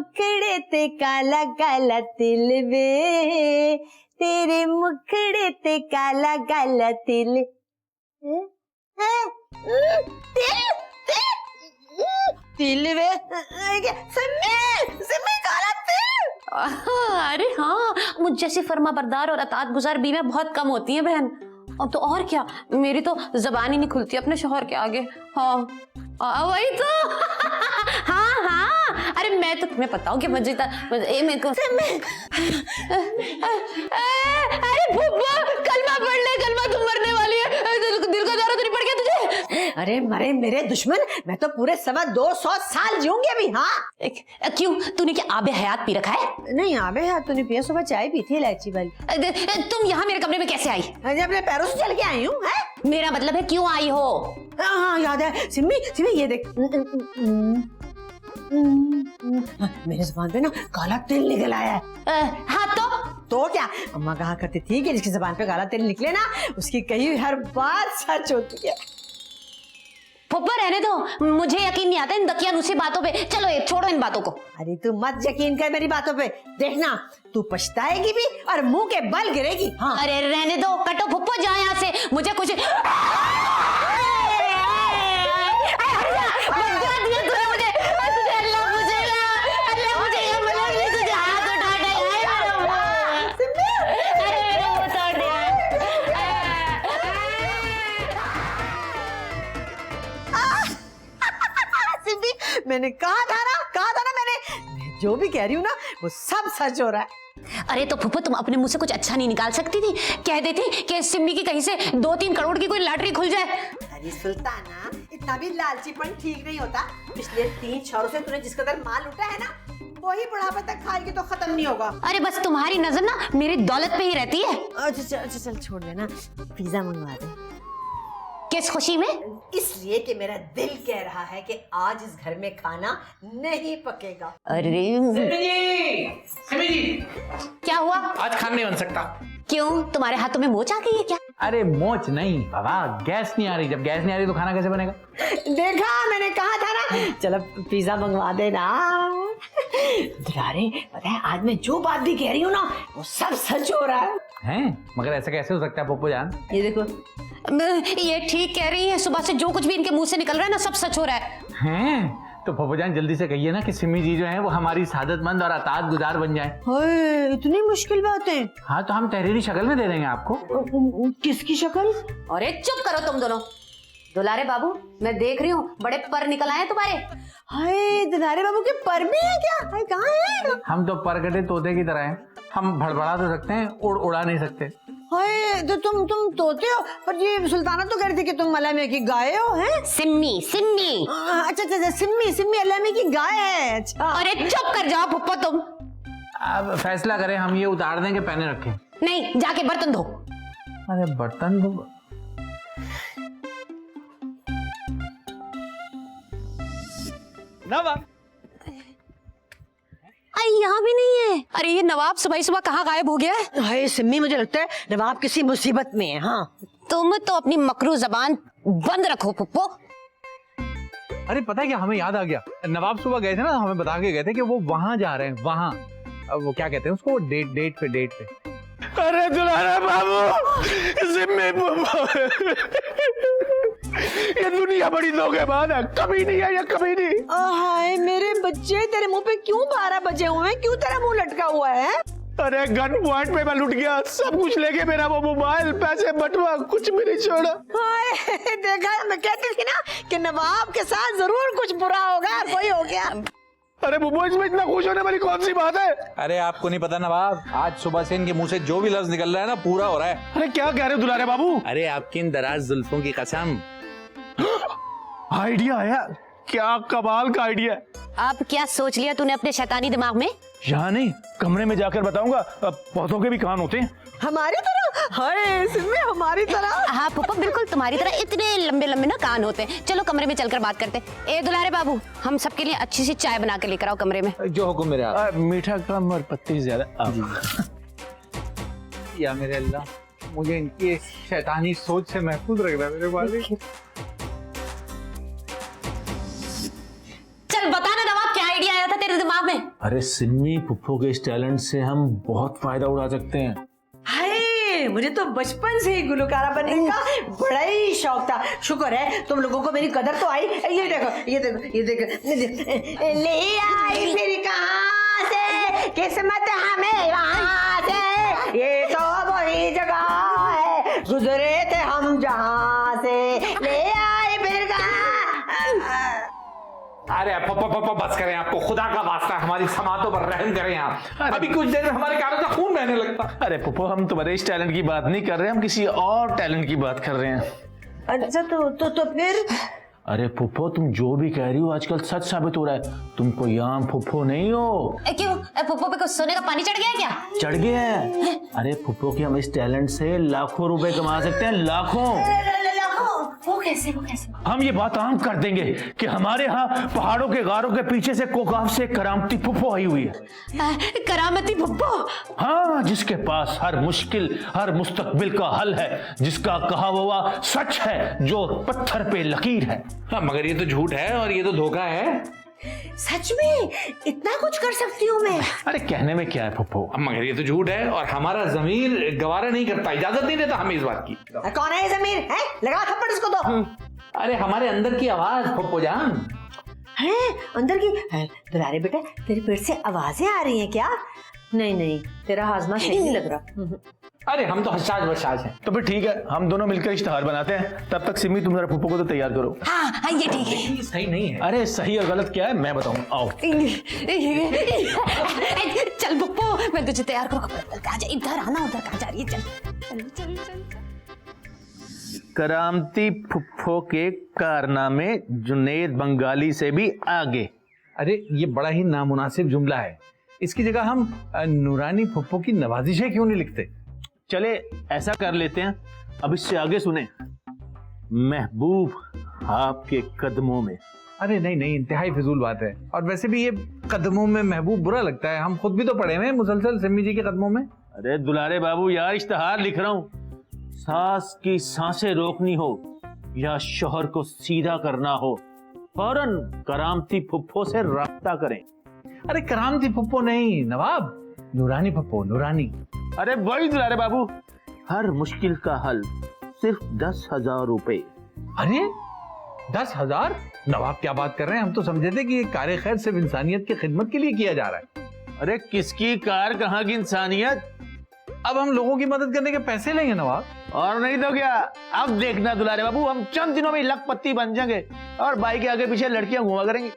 मुखड़े ते काला काला तिल वे, तेरे मुखड़े ते काला काला तिल। तिल वे सिम्मी काला तिल। अरे हाँ, मुझ जैसी फर्मा बरदार और अतात गुजार बीवियां बहुत कम होती हैं बहन। अब तो और क्या, मेरी तो जबान ही नहीं खुलती अपने शौहर के आगे। हाँ वही तो। हाँ हाँ, अरे मैं तो तुम्हें पता हूँ कि मुझे मेरे को अरे बुब्बा, कलमा पढ़ ले, कलमा तुम मरने वाली है। दिल का दौरा तो नहीं पड़ गया तुझे? अरे मरे मेरे दुश्मन, मैं तो पूरे 200 साल जीऊंगी अभी। हाँ क्यों, तूने क्या आबे हयात पी रखा है? नहीं आबे हयात तो नहीं पिया, सुबह चाय पी थी इलायची वाली। तुम यहाँ मेरे कमरे में कैसे आई? अरे अपने पैरों से चल के आई हूँ। मेरा मतलब है क्यों आई हो? हाँ याद है सिम्मी, सिम्मी ये देख, मेरे जुबान पे ना काला तिल निकल आया है। हाँ तो क्या, अम्मा कहा करती थी कि जिसकी जुबान पे काला तिल निकले ना, उसकी कही हुई हर बात सच होती है। फुप्पा रहने दो, मुझे यकीन नहीं आता इन दकियानूसी बातों पे। चलो ये छोड़ो इन बातों को। अरे तू मत यकीन कर मेरी बातों पे, देखना तू पछताएगी भी और मुंह के बल गिरेगी। हाँ। अरे रहने दो, कटो फुप्पो, जाओ यहाँ से, मुझे कुछ मैंने कहा था ना मैं जो भी कह रही हूँ ना वो सब सच हो रहा है। अरे तो फुप्पो, तुम अपने मुंह से कुछ अच्छा नहीं निकाल सकती थी? कह देती कि सिम्मी की कहीं से 2-3 करोड़ की कोई लॉटरी खुल जाए। अरे सुल्ताना, इतना भी लालचीपन ठीक नहीं होता। पिछले 3 शौरों से तूने जिस कदर माल लूटा है ना, वही बुढ़ापे तक खाएगी तो खत्म नहीं होगा। अरे बस तुम्हारी नजर ना मेरी दौलत पे ही रहती है। अच्छा चल छोड़ देना, पिज्जा मंगवा दे। किस खुशी में? इसलिए कि मेरा दिल कह रहा है कि आज इस घर में खाना नहीं पकेगा। अरे सिमी जी, क्या हुआ? आज खाना नहीं बन सकता। क्यों, तुम्हारे हाथों में मोच आ गई है क्या? अरे मोच नहीं बाबा, गैस नहीं आ रही। जब गैस नहीं आ रही तो खाना कैसे बनेगा? देखा, मैंने कहा था ना। चलो पिज्जा मंगवा देना। दुलारे, पता है आज मैं जो बात भी कह रही हूँ ना वो सब सच हो रहा है। हैं? मगर ऐसा कैसे हो सकता है पप्पू जान? ये देखो, ये ठीक कह रही है, सुबह से जो कुछ भी इनके मुंह से निकल रहा है ना सब सच हो रहा है। हैं? तो पप्पू जान जल्दी से कहिए ना कि सिमी जी जो है वो हमारी सादतमंद और अतात गुजार बन जाए। इतनी मुश्किल बातें? हाँ तो हम तहरीरी शक्ल में दे देंगे आपको। किसकी शक्ल? अरे चुप करो तुम दोनों। दुलारे बाबू, मैं देख रही हूँ बड़े पर निकल आए तुम्हारे। हाय, दुलारे बाबू के पर भी है क्या? हाय, कहाँ है? हम तो परगटे तोते की तरह हैं। हम भड़बड़ा तो सकते हैं, उड़ा नहीं सकते। हाय, तो तुम तोते हो, पर ये सुल्ताना तो कह रही थी कि तुम अल्लाह की गाय हो। हैं? सिम्मी अच्छा, सिम्मी अल्लाह की गाय है। अच्छा। अरे चुप कर जाओ फुप्पो तुम। अब फैसला करें, हम ये उतार दें कि पहने रखें? नहीं, जाके बर्तन धो। अरे बर्तन धो? नवाब यहाँ भी नहीं है। अरे ये नवाब सुबह सुबह कहाँ गायब हो गया है? हाय सिम्मी, मुझे लगता है नवाब किसी मुसीबत में है। हाँ, तुम तो अपनी मकरू जबान बंद रखो फुप्पो। अरे पता है क्या, हमें याद आ गया। नवाब सुबह गए थे ना, हमें बता के गए थे कि वो वहां जा रहे हैं। वहां वो क्या कहते हैं उसको, डेट पे। अरे दुलारा बाबू, ये दुनिया बड़ी धोखेबाज है। कभी नहीं है, ये कभी नहीं। हाय मेरे बच्चे, तेरे मुंह पे क्यों 12 बजे हुए हैं? क्यों तेरा मुंह लटका हुआ है? अरे गन पॉइंट पे मैं लुट गया, सब कुछ लेके मेरा वो मोबाइल, पैसे, बटुआ कुछ भी नहीं छोड़ा। हाय देखा, मैं कहती थी ना कि नवाब के साथ जरूर कुछ बुरा होगा। कोई हो गया। अरे बुबो, इसमें इतना खुश होने वाली कौन सी बात है? अरे आपको नहीं पता नवाब, आज सुबह से इनके मुंह से जो भी लफ्ज निकल रहा है ना पूरा हो रहा है। अरे क्या कह रहे हो दुलारे बाबू? अरे आपकी इन दराज जुल्फों की कसम। आइडिया आया, क्या कमाल का आइडिया है। अब क्या सोच लिया तूने अपने शैतानी दिमाग में? यहाँ नहीं, कमरे में जाकर बताऊंगा। पौधों के भी कान होते हैं। हमारी तरह? हाय सिम्मी, हमारी तरह? हाँ पुप्पा, बिल्कुल तुम्हारी तरह इतने लंबे लंबे ना कान होते हैं। चलो कमरे में चलकर बात करते हैं। ए दुलारे बाबू, हम सबके लिए अच्छी सी चाय बना के लेकर आओ कमरे में। जो हुक्म मेरे आप। मीठा कम और पत्ती ज्यादा। या मेरे अल्लाह, मुझे इनकी शैतानी सोच से महफूज रखना मेरे वालिद। चल बता ना नवाब, क्या आइडिया आया था तेरे तेरे दिमाग में? अरे सिम्मी, पुप्पो के इस टैलेंट से हम बहुत फायदा उठा सकते हैं। हाय, मुझे तो बचपन से ही गुलकारा बनने का बड़ा ही शौक था। शुक्र है तुम लोगों को मेरी कदर तो आई। ये देखो, ये देखो, ये देखो, ले आई फिर कहाँ से किस्मत हमें वहाँ से, ये तो वही जगह है गुजरे थे हम जहाँ से, ले आई फिर कहाँ। अरे पापा बस करें, आपको खुदा का वास्ता है, हमारी समातों पर रहम करें आप। अभी कुछ देर में हमारे कानों का खून बहने लगता। अरे पुप्पो, हम तुम्हारे इस टैलेंट की बात नहीं कर रहे हैं, हम किसी और टैलेंट की बात कर रहे हैं। अच्छा तो फिर? अरे पुप्पो, तुम जो भी कह रही हो आजकल सच साबित हो रहा है। तुम कोई आम पुप्पो नहीं हो। क्यों? पुप्पो पे कुछ सोने का पानी चढ़ गया है क्या? चढ़ गया है। अरे पुप्पो की हम इस टैलेंट से लाखों रुपए कमा सकते हैं, लाखों। वो कैसे? हम ये बात आम कर देंगे कि हमारे यहाँ पहाड़ों के गारों के पीछे से कोकाफ से करामती पुप्पो आई हुई है। करामती पुप्पो? हाँ, जिसके पास हर मुश्किल, हर मुस्तकबिल का हल है, जिसका कहा हुआ सच है जो पत्थर पे लकीर है। हाँ, मगर ये तो झूठ है और ये तो धोखा है। सच में इतना कुछ कर सकती हूँ मैं? अरे कहने में क्या है पुप्पो, मगर ये तो झूठ है और हमारा जमीर गवारा नहीं करता, इजाजत नहीं देता हमें इस बात की। कौन है ये जमीर? है, लगा थप्पड़ इसको तो। अरे हमारे अंदर की आवाज पप्पो जान। है अंदर की? दुलारे बेटा, तेरे पेट से आवाजें आ रही हैं क्या? नहीं, तेरा हाजमा सही नहीं लग रहा। अरे हम तो हसाज वसाज हैं। तो फिर ठीक है, हम दोनों मिलकर इश्तिहार बनाते हैं। तब तक सिमी, तुम जरा पुप्पो को तो तैयार करो। हाँ, ये ठीक है। ये सही नहीं है। अरे सही और गलत क्या है मैं बताऊं, आओ। चल पुप्पो, मैं तुझे तैयार करूँ। कहाँ जा? इधर आना, उधर कहाँ जा रही है? चल। करामती पुप्पो के कारनामे जुनैद बंगाली से भी आगे। अरे ये बड़ा ही नामुनासिब जुमला है, इसकी जगह हम नूरानी पुप्पो की नवाजिशें क्यों नहीं लिखते? चले ऐसा कर लेते हैं, अब इससे आगे सुने। महबूब आपके कदमों में। अरे नहीं, इंतहाई फिजूल बात है। और वैसे भी ये कदमों में महबूब बुरा लगता है, हम खुद भी तो पड़े हुए हैं मुसलसल सिमी जी के कदमों में। अरे दुलारे बाबू यार, इश्तिहार लिख रहा हूँ। सास की सांसें रोकनी हो या शोहर को सीधा करना हो, फौरन करामती पुप्पो से राब्ता करें। अरे करामती पुप्पो नहीं नवाब, नूरानी पुप्पो, नूरानी। अरे वही दुलारे बाबू, हर मुश्किल का हल सिर्फ 10,000 रुपए। अरे 10,000? नवाब क्या बात कर रहे हैं, हम तो समझे थे कि ये कार्य खैर सिर्फ इंसानियत की खिदमत के लिए किया जा रहा है। अरे किसकी कार, कहाँ की इंसानियत। अब हम लोगों की मदद करने के पैसे लेंगे नवाब। और नहीं तो क्या, अब देखना दुलारे बाबू, हम चंद दिनों में लखपति बन जाएंगे और बाइक के आगे पीछे लड़कियां घुमा करेंगे।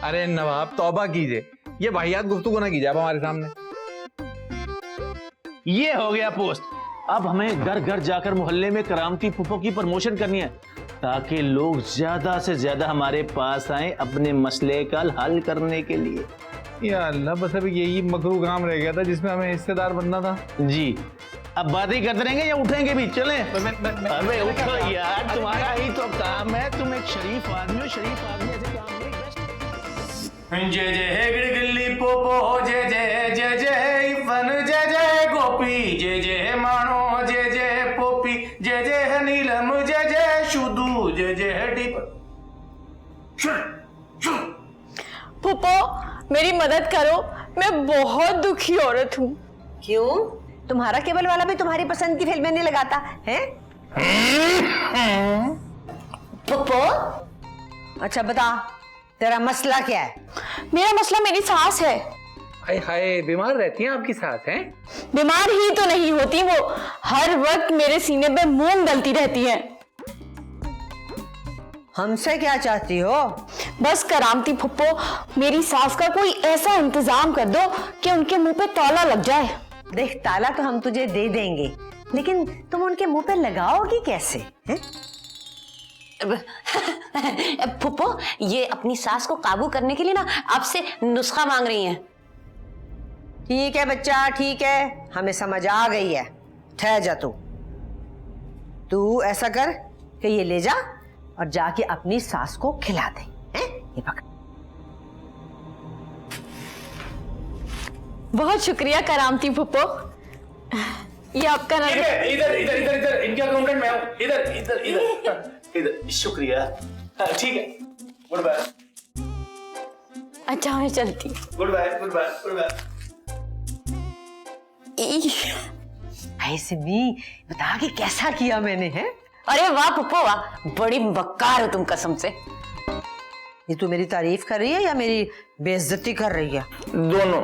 अरे नवाब तौबा कीजिए, ये वाहियात गुफ्तगू ना कीजिए आप हमारे सामने। ये हो गया पोस्ट। अब हमें घर घर जाकर मोहल्ले में करामती पुप्पो की प्रमोशन करनी है, ताकि लोग ज्यादा से ज्यादा हमारे पास आए अपने मसले का हल करने के लिए। या अल्लाह, बस अभी यही मकरू काम रह गया था जिसमें हमें हिस्सेदार बनना था। जी, अब बातें ही करते रहेंगे या उठेंगे भी? चलें। अबे उठो यार, तुम्हारा ही तो काम है, तुम एक शरीफ आदमी हो, शरीफ आदमी ऐसे काम नहीं। जय जय गिड़गिल्ली पोपो, जय जय जय जय इफन, जय जय गोपी, जय जय मानो, जय जय पोपी, जय जय नीलम, जय जय शुदू, जय जय डिप। पुप्पो, मेरी मदद करो, मैं बहुत दुखी औरत हूँ। क्यों? तुम्हारा केबल वाला भी तुम्हारी पसंद की फिल्में नहीं लगाता है? पुप्पो, अच्छा बता, तेरा मसला क्या है? मेरा मसला मेरी सास है। हाय हाय, बीमार रहती हैं आपकी सास हैं? बीमार ही तो नहीं होती, वो हर वक्त मेरे सीने पे मूंग डलती रहती है। हमसे क्या चाहती हो? बस करामती फुप्पो, मेरी सास का कोई ऐसा इंतजाम कर दो कि उनके मुंह पे ताला लग जाए। देख, ताला तो हम तुझे दे देंगे, लेकिन तुम उनके मुंह पे लगाओगी कैसे? हैं? फुप्पो, ये अपनी सास को काबू करने के लिए ना आपसे नुस्खा मांग रही हैं। ठीक है बच्चा, ठीक है, हमें समझ आ गई है। ठहर जा, तू ऐसा कर कि ये ले जा और जाके अपनी सास को खिला दे। हैं? ये पकड़। बहुत शुक्रिया करामती फुप्पो, ये आपका नजर। इधर इधर इधर इधर इनके अकाउंटेंट मैं हूँ। इधर इधर इधर इधर, शुक्रिया। ठीक है, गुड बाय। अच्छा मैं चलती हूँ। Goodbye goodbye goodbye. Hi Simi, बता कि कैसा किया मैंने है? अरे वाह पुप्पो वाह, बड़ी बक्कार हो तुम कसम से। ये तू मेरी तारीफ कर रही है या मेरी बेइज्जती कर रही है? दोनों।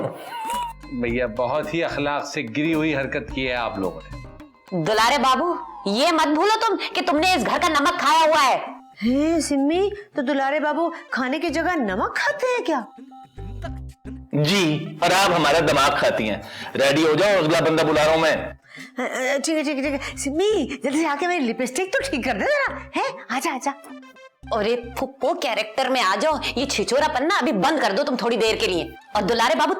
भैया बहुत ही अखलाक से गिरी हुई हरकत की है आप लोगों ने। दुलारे बाबू, ये मत भूलो तुम कि तुमने इस घर का नमक खाया हुआ है। हे सिमी, तो दुलारे बाबू खाने की जगह नमक खाते हैं क्या? जी, और आप हमारा दिमाग खाती हैं। रेडी हो जाओ, अगला बंदा बुला रहा हूं मैं। ठीक है ठीक है ठीक है। सिमी जल्दी से आके मेरी लिपस्टिक तो ठीक कर दे जरा। है आजा आजा। अरे फुप्पो कैरेक्टर में आ जाओ, ये छिछोरापन ना अभी बंद कर दो तुम थोड़ी देर के लिए। और दुलारे बाबू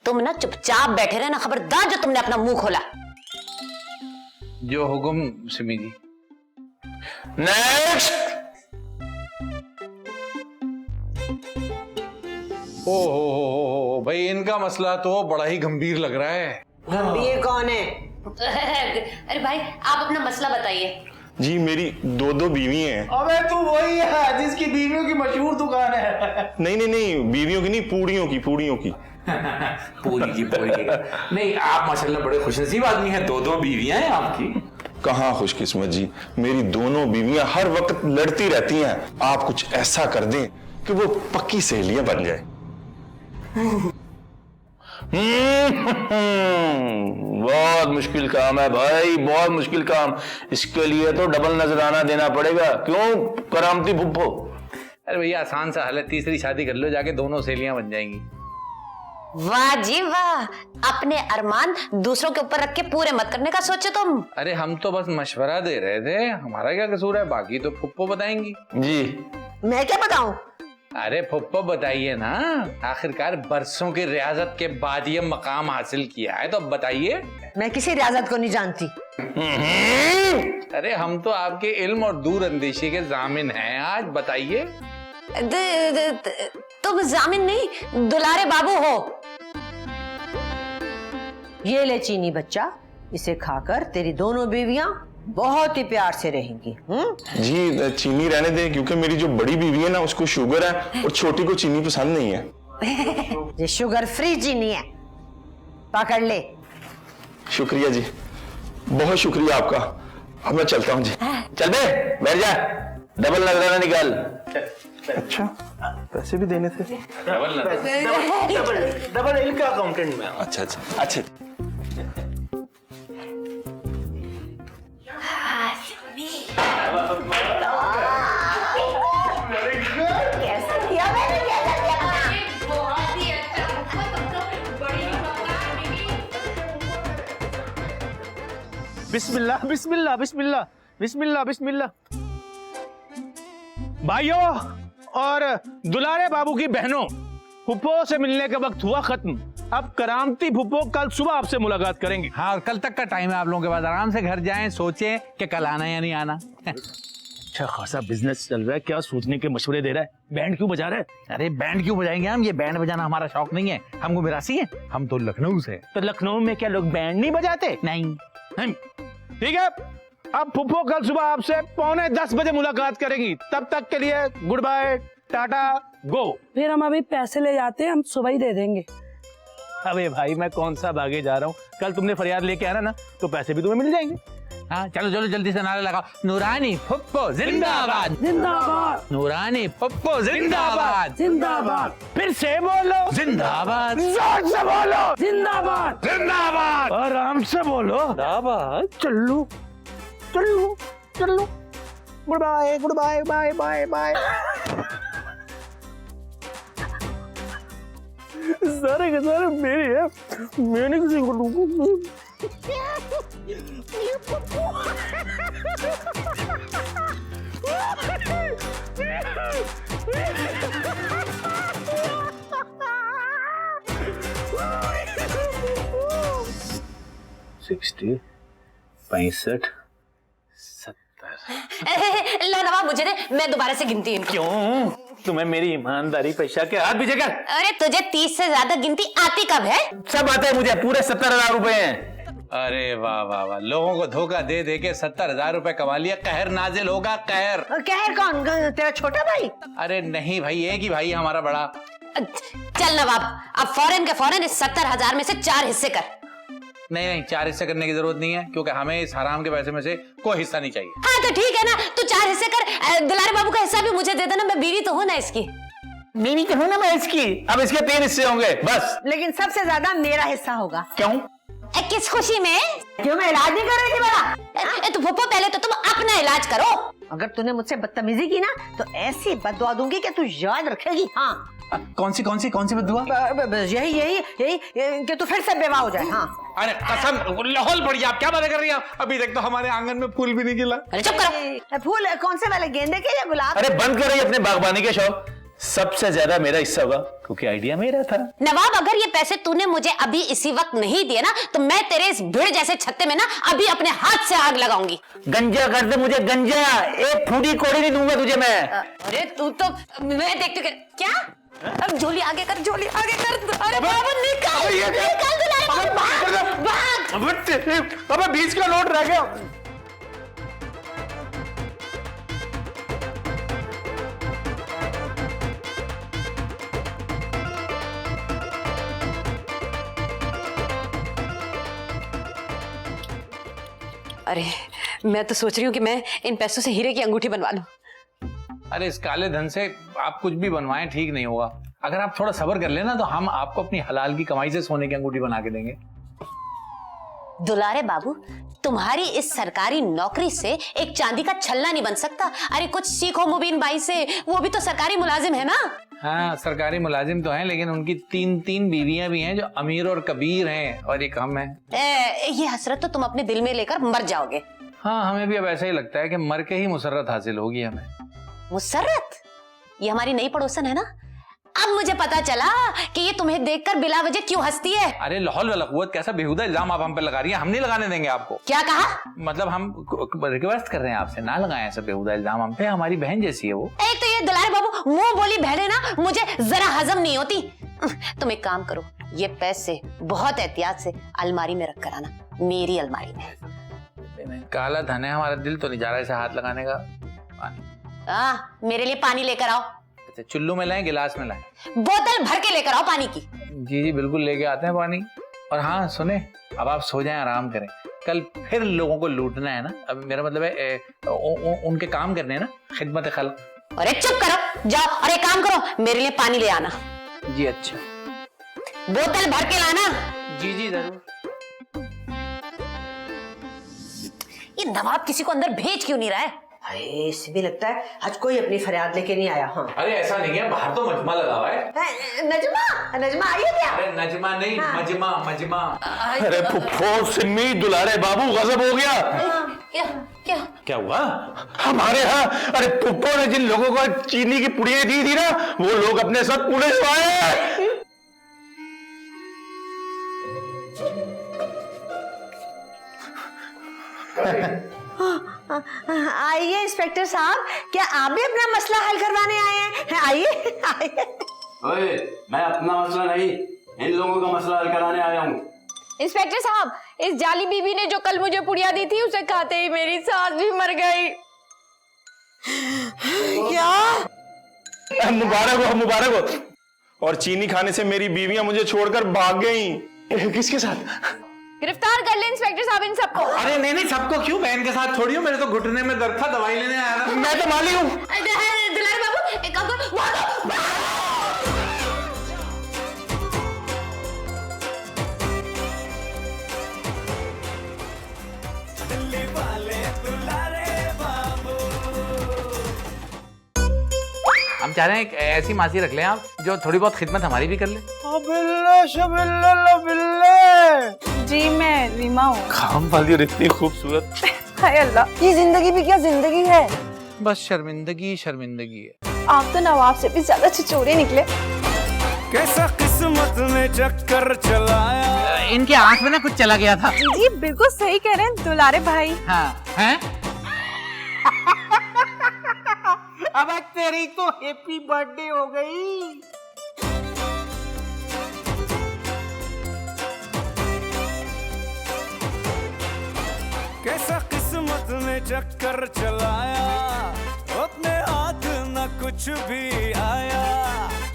तुम ना चुपचाप बैठे रहना, खबरदार जो तुमने अपना मुंह खोला। जो हुक्म सिमी जी। नेक्स्ट। ओ भाई, इनका मसला तो बड़ा ही गंभीर लग रहा है। गंभीर कौन है? अरे भाई आप अपना मसला बताइए। जी मेरी दो बीवी हैं। अबे तू वही है जिसकी बीवियों की मशहूर दुकान है। नहीं, बीवियों की नहीं, पूड़ियों की पूरी की नहीं, आप माशाल्लाह बड़े खुशनसीब आदमी हैं, दो बीवियां हैं आपकी। कहाँ खुशकिस्मत जी, मेरी दोनों बीवियां हर वक्त लड़ती रहती हैं। आप कुछ ऐसा कर दें कि वो पक्की सहेलियां बन जाए। बहुत मुश्किल काम है भाई, बहुत मुश्किल काम। इसके लिए तो डबल नजराना देना पड़ेगा। क्यों करामती फुप्पो? अरे भैया आसान सा हल है, तीसरी शादी कर लो जाके, दोनों सहेलियां बन जाएंगी। वाह जी वाह, अपने अरमान दूसरों के ऊपर रख के पूरे मत करने का सोचो तुम। अरे हम तो बस मशवरा दे रहे थे, हमारा क्या कसूर है, बाकी तो फुप्पो बताएंगी। जी मैं क्या बताऊं? अरे फुप्पो बताइए ना, आखिरकार बरसों की रियाजत के बाद ये मकाम हासिल किया है, तो अब बताइए। मैं किसी रियाजत को नहीं जानती। अरे हम तो आपके इल्म और दूर अंदेशी के जामिन हैं, आज बताइए। तुम जामिन नहीं दुलारे बाबू हो। ये ले चीनी बच्चा, इसे खाकर तेरी दोनों बीवियां बहुत ही प्यार से रहेंगी। जी चीनी रहने दें, क्योंकि मेरी जो बड़ी बीवी है ना उसको शुगर है और छोटी को चीनी पसंद नहीं है। ये शुगर फ्री चीनी है, पकड़ ले। शुक्रिया जी, बहुत शुक्रिया आपका। अब मैं चलता हूँ जी। चल बे, बैठ जा, डबल नजराना निकाल। अच्छा पैसे भी देने थे? डबल इनका अकाउंटेंट में। अच्छा कैसा किया मैंने, कैसा किया? बहुत ही अच्छा, बिस्मिल्लाह बिस्मिल्लाह बिस्मिल्लाह बिस्मिल्लाह बिस्मिल्लाह। भाइयों और दुलारे बाबू की बहनों, फुप्पो से मिलने का वक्त हुआ खत्म। अब करामती फुप्पो कल सुबह आपसे मुलाकात करेंगे। हाँ, और कल तक का टाइम है आप लोगों के पास, आराम से घर जाएं, सोचें कि कल आना या नहीं आना। अच्छा खासा बिजनेस चल रहा है, क्या सोचने के मशवरे दे रहा है? बैंड क्यों बजा रहा है? अरे बैंड क्यों बजाएंगे हम, ये बैंड बजाना हमारा शौक नहीं है, हमको मिरासी है, हम तो लखनऊ से। तो लखनऊ में क्या लोग बैंड नहीं बजाते? नहीं। ठीक है, अब फुप्पो कल सुबह आपसे 9:45 बजे मुलाकात करेंगी। तब तक के लिए गुड बाय, टाटा, गो। फिर हम अभी पैसे ले जाते हैं, हम सुबह ही दे देंगे। अबे भाई मैं कौन सा भागे जा रहा हूँ, कल तुमने फरियाद लेके आना ना तो पैसे भी तुम्हें मिल जाएंगे। हाँ चलो चलो जल्दी से नारे लगाओ, नूरानी फुप्पो जिंदाबाद, जिंदाबाद, नूरानी फुप्पो जिंदाबाद, जिंदाबाद, फिर से बोलो जिंदाबाद, जोर से बोलो जिंदाबाद, जिंदाबाद, आराम से बोलो जिंदाबाद। चलो चलो चलो, goodbye goodbye, bye bye bye. सारे के सारे मेरे हैं, मैंने किसी को दूंगा। $60, $65, $70। ला नवाब मुझे दे, मैं दोबारा से गिनती हूँ। क्यों? तुम्हें मेरी ईमानदारी पे शक है? हाथ पीछे कर। अरे तुझे 30 से ज्यादा गिनती आती कब है? सब आता है मुझे, पूरे 70,000 रुपए हैं। अरे वाह वाह वाह, लोगों को धोखा दे दे के 70,000 रुपए कमा लिया। कहर नाजिल होगा, कहर। कहर कौन? तेरा छोटा भाई? अरे नहीं भाई, एक ही भाई हमारा बड़ा। चल नवाब, अब फौरन के फौरन इस 70,000 में से 4 हिस्से कर। नहीं नहीं, 4 हिस्से करने की जरूरत नहीं है, क्योंकि हमें इस हराम के पैसे में से कोई हिस्सा नहीं चाहिए। हाँ तो ठीक है ना, तू 4 हिस्से कर। दुलारे बाबू का हिस्सा भी मुझे दे देना, मैं बीवी तो हूँ ना इसकी। बीवी तो हूं ना मैं इसकी। अब इसके 3 हिस्से होंगे बस। लेकिन सबसे ज्यादा मेरा हिस्सा होगा। क्यों? किस खुशी में? क्यों, मैं इलाज नहीं कर रही थी मेरा? तो फूफो पहले तो तुम अपना इलाज करो। अगर तूने मुझसे बदतमीजी की ना तो ऐसी बददुआ दूंगी कि तू याद रखेगी। हाँ, कौन सी बदुआ? यही यही यही कि तू फिर से बेवा हो जाए। हाँ, अरे कसम, लाहौल पड़ी, आप क्या बातें कर रही हैं? अभी तक तो हमारे आंगन में फूल भी नहीं खिला। अरे चुप करो। फूल कौन से वाले, गेंदे के या गुलाब? अरे बंद कर रही अपने बागबानी के शौक। सबसे ज्यादा मेरा हिस्सा होगा, क्योंकि आइडिया मेरा था। नवाब, अगर ये पैसे तूने मुझे अभी इसी वक्त नहीं दिए ना तो मैं तेरे इस भीड़ जैसे छत्ते में ना अभी अपने हाथ से आग लगाऊंगी। गंजा कर दे मुझे, गंजा। एक फूटी कोड़ी नहीं दूंगा तुझे मैं। अरे तू तो, मैं देखती हूँ क्या। अब झोली आगे कर, झोली आगे कर। अरे बाबू निकाल, निकाल दुलारे बाबू, भाग। अबे 20 का नोट रह गया। अरे मैं तो सोच रही हूँ कि मैं इन पैसों से हीरे की अंगूठी बनवा लूं। अरे इस काले धन से आप कुछ भी बनवाएं ठीक नहीं होगा। अगर आप थोड़ा सब्र कर लेना तो हम आपको अपनी हलाल की कमाई से सोने की अंगूठी बना के देंगे। दुलारे बाबू, तुम्हारी इस सरकारी नौकरी से एक चांदी का छल्ला नहीं बन सकता। अरे कुछ सीखो मुबीन भाई से, वो भी तो सरकारी मुलाजिम है ना। हाँ, सरकारी मुलाजिम तो हैं, लेकिन उनकी 3 बीवियां भी हैं जो अमीर और कबीर हैं, और एक हम हैं। ये हसरत तो तुम अपने दिल में लेकर मर जाओगे। हाँ, हमें भी अब ऐसा ही लगता है कि मर के ही मुसर्रत हासिल होगी हमें। मुसर्रत? ये हमारी नई पड़ोसन है ना। अब मुझे पता चला कि ये तुम्हें देखकर बिला वजह क्यों हंसती है। अरे लाहौल वाला कुव्वत, कैसा बेहुदा इल्जाम आप हम पे लगा रही हैं? हम नहीं लगाने देंगे आपको। क्या कहा? मतलब हम रिक्वेस्ट कर रहे हैं आपसे, ना लगाएं ऐसा बेहुदा इल्जाम हम पे। हमारी बहन जैसी है वो। एक तो ये दुलारे बाबू मुंह बोली बहने ना मुझे जरा हजम नहीं होती। तुम एक काम करो, ये पैसे बहुत एहतियात से अलमारी में रख कर आना, मेरी अलमारी में। काला धन है, हमारा दिल तो नहीं जा रहा है हाथ लगाने का। मेरे लिए पानी लेकर आओ। चुल्लू में लाएं, गिलास में लाएं? बोतल भर के लेकर आओ पानी की। जी जी बिल्कुल लेके आते हैं पानी। और हाँ सुने, अब आप सो जाएं, आराम करें। कल फिर लोगों को लूटना है ना। अब मेरा मतलब है उनके काम करने हैं ना, खिदमत खल्क। अरे चुप करो, जाओ और एक काम करो, मेरे लिए पानी ले आना। जी अच्छा। बोतल भर के लाना। जी जी जरूर। ये नवाब किसी को अंदर भेज क्यों नहीं रहा है? इसे भी लगता है आज कोई अपनी फरियाद लेके नहीं आया। हाँ, अरे ऐसा नहीं है, बाहर तो मजमा लगा हुआ है। नजमा, नजमा आई है क्या? अरे नजमा नहीं, हाँ। मजमा मजमा। अरे फुफ्फो सिम्मी दुलारे बाबू गजब हो गया। क्या क्या क्या हुआ हमारे यहाँ? अरे फुफ्फो ने जिन लोगों को चीनी की पुड़ियां दी थी ना, वो लोग अपने साथ पुलिस आए। आइए इंस्पेक्टर साहब, क्या आप भी अपना मसला हल करवाने आए हैं? आइए आइए। ओए, मैं अपना मसला नहीं, इन लोगों का मसला हल कराने आया हूँ। इंस्पेक्टर साहब, इस जाली बीवी ने जो कल मुझे पुड़िया दी थी उसे खाते ही मेरी सास भी मर गई। क्या? मुबारक हो, मुबारक हो। और चीनी खाने से मेरी बीवियां मुझे छोड़कर भाग गईं। किसके साथ? गिरफ्तार कर ले इंस्पेक्टर साहब इन सबको। अरे नहीं नहीं, सबको क्यों? बहन के साथ छोड़ियो, मेरे तो घुटने में दर्द था, दवाई लेने आया था। मैं तो माली हूँ। दुलारे बाबू एक काम करो, हम चाह रहे हैं एक ऐसी मासी रख लें आप जो थोड़ी बहुत खिदमत हमारी भी कर ले। जी मैं रीमा हूँ। काम वाली और इतनी खूबसूरत। हाय अल्लाह, ये जिंदगी भी क्या जिंदगी है। बस शर्मिंदगी शर्मिंदगी है। आप तो नवाब से भी ज्यादा छिछोरे निकले। कैसा किस्मत में चक्कर चलाया। इनके आंख में ना कुछ चला गया था। जी बिल्कुल सही कह रहे हैं दुलारे भाई। हाँ हैं? अब तेरी तो हैप्पी बर्थडे हो गई। कैसा किस्मत में चक्कर चलाया, अपने हाथ न कुछ भी आया।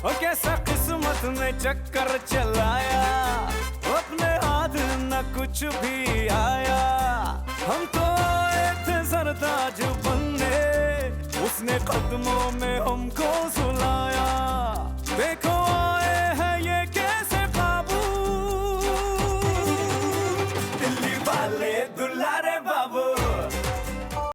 और कैसा किस्मत ने चक्कर चलाया, अपने हाथ न कुछ भी आया। हम तो आए थे सरताज बनने, उसने कदमों में हमको सुलाया। देखो